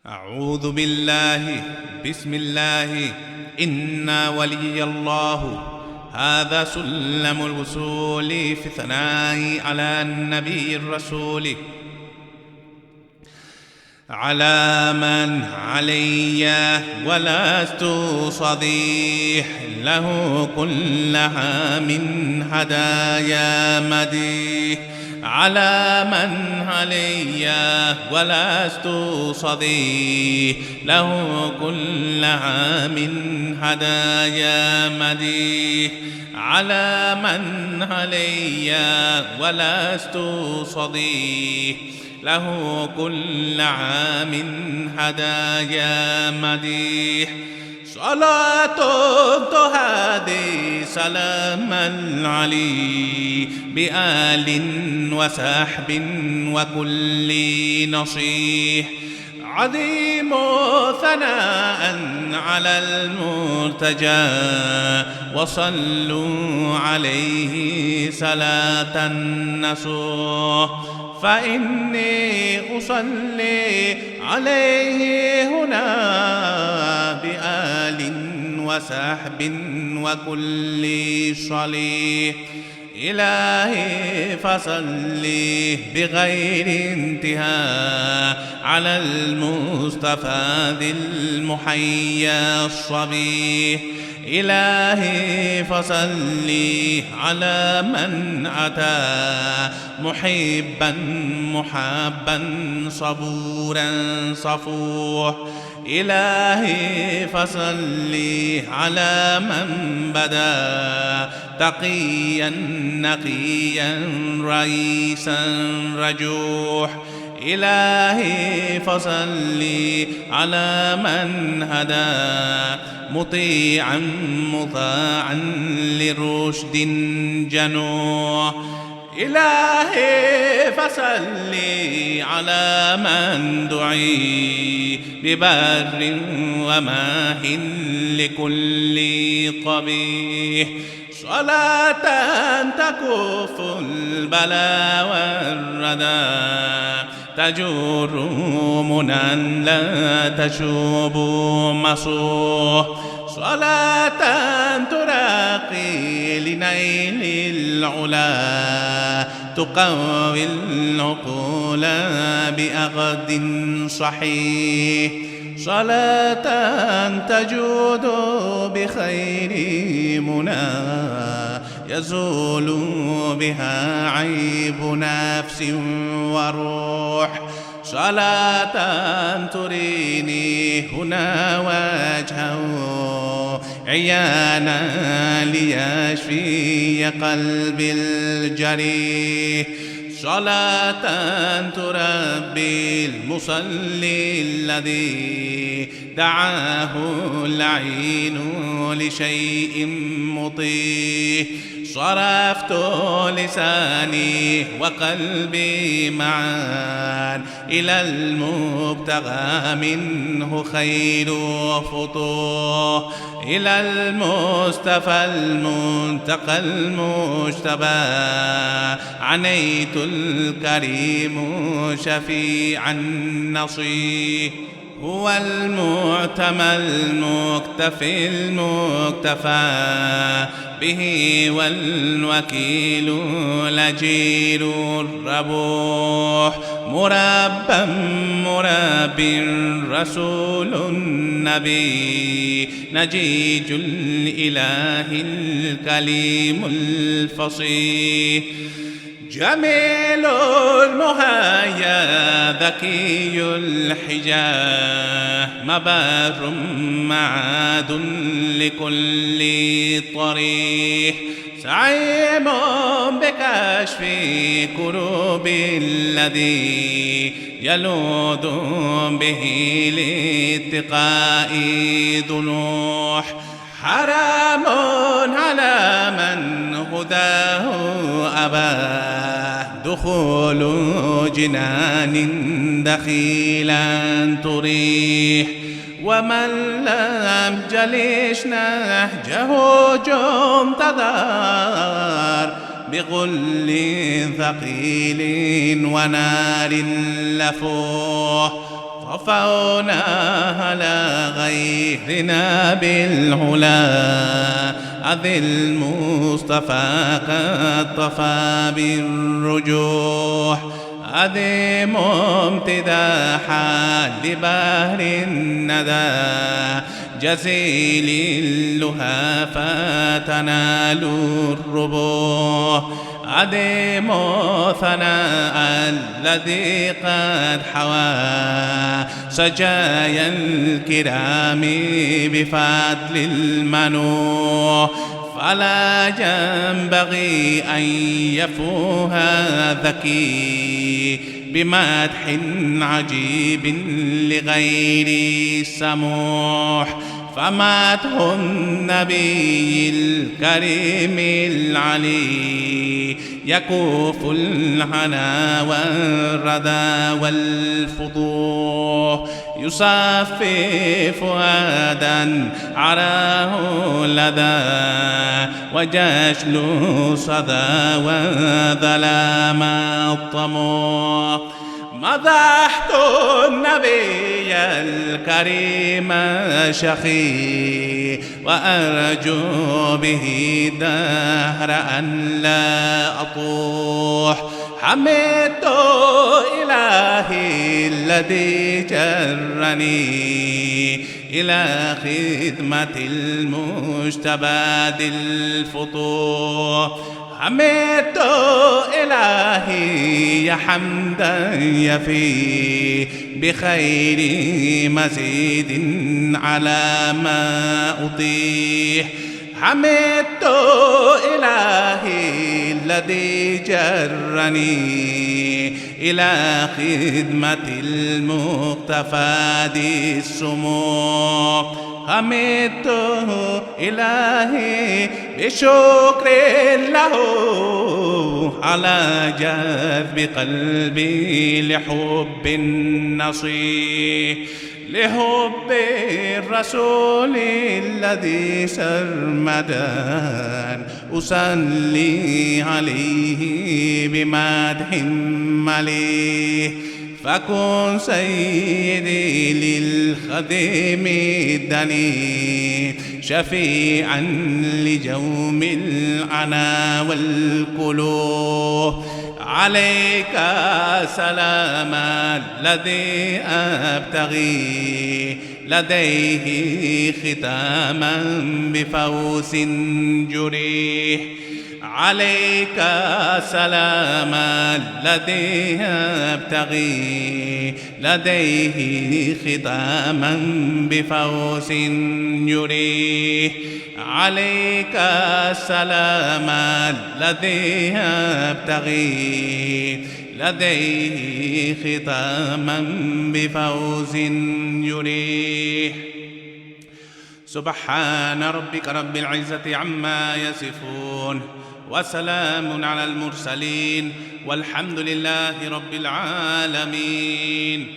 أعوذ بالله بسم الله إنا ولي الله. هذا سلم الوصول في الثناء على النبي الرسول، على من علي ولست صديح له كل عام هدايا مديح، على من علي ولست صديح له كل عام هدايا مديح، على من علي ولست صديح له كل عام هدايا مديح. صلاة تهادي سلام العلي بآل وسحب وكل نصيح، عظيم ثناء على المرتجى وصلوا عليه صلاة النصوح، فإني أصلي عليه هنا بآل وسحب وكل صليح. إلهي فصلي بغير انتهاء على المصطفى ذي المحيا الصبيح، إلهي فصلي على من أتى محبا محبا صبورا صفوح، إلهي فصلي على من بدا تقيا نقيا رئيسا رجوح، إلهي فصلي على من هدى مطيعا مطاعا لرشد جنوح، إلهي فصلي على من دعي ببر وماح لكل قبيح، صلاة تكف البلاء والردى تجر منى لا تشوب مصوح، صلاة تراقي لنيل العلا تقوي العقول بأغد صحيح، صلاة تجود بخير منى يزول بها عيب نفس وروح، صلاة تريني هنا وجهه عيانا ليشفي قلبي الجريح، صلاة تربي المصلي الذي دعاه العين لشيء مطيح، صرفت لساني وقلبي معا إلى المبتغى منه خير فتوح، إلى المصطفى المنتقى المجتبى عنيت الكريم شفيعا نصيح، هو المعتمى المكتفي المكتفى به والوكيل لجير الربوح، مربى مراب رسول النبي نجيج الإله الكليم الفصيح، جميل المهيا ذكي الحجاه مبار معاد لكل طريح، سعيم بكشف كروب الذي يلوذ به لاتقاء ذنوح، حرام على من هداه أباه دخول جنان دخيلا تريح، ومن لم جلش نهجه جمتدار بغل ثقيل ونار لفوح، وفونا على غيرنا بالعلا أذ المصطفى قد طفى بالرجوح أديم امتداحا لبهر الندى جزيل اللهى فتنال الربوح أديم ثناء الذي قد حوى سجايا الكرام بفضل المنوح فلا ينبغي أن يفوها ذكي بمدح عجيب لغير سموح فمدح النبي الكريم العلي يكوف العنا والردى والفضوح يصفي فؤادا عراه لدى وجشل صدى وظلام الطموح مدحت النبي الكريم شخي وأرجو به دهر أن لا أطوح حمدت إلهي الذي جرني إلى خدمة المجتبى الفتوح حمدت إلهي حمدا يفي بخير مزيد على ما أطيح حمدت إلهي الذي جرني إلى خدمة المقتفى ذي السموح حمدته إلهي بشكر له على جذب قلبي لحب النصيح لحب الرسول الذي سرمدا أصلي عليه بمدح مليح فكن سيدي للخديم الدني شفيعا لجوم العنا والكلوه عليك سلام الذي أبتغي لديه ختاما بفوز جريح عليك سلام الذي أبتغي لديه ختاما بفوز يريه عليك سلام الذي أبتغي لديه ختاما بفوز يريه سبحان ربك رب العزة عما يصفون وسلام على المرسلين والحمد لله رب العالمين.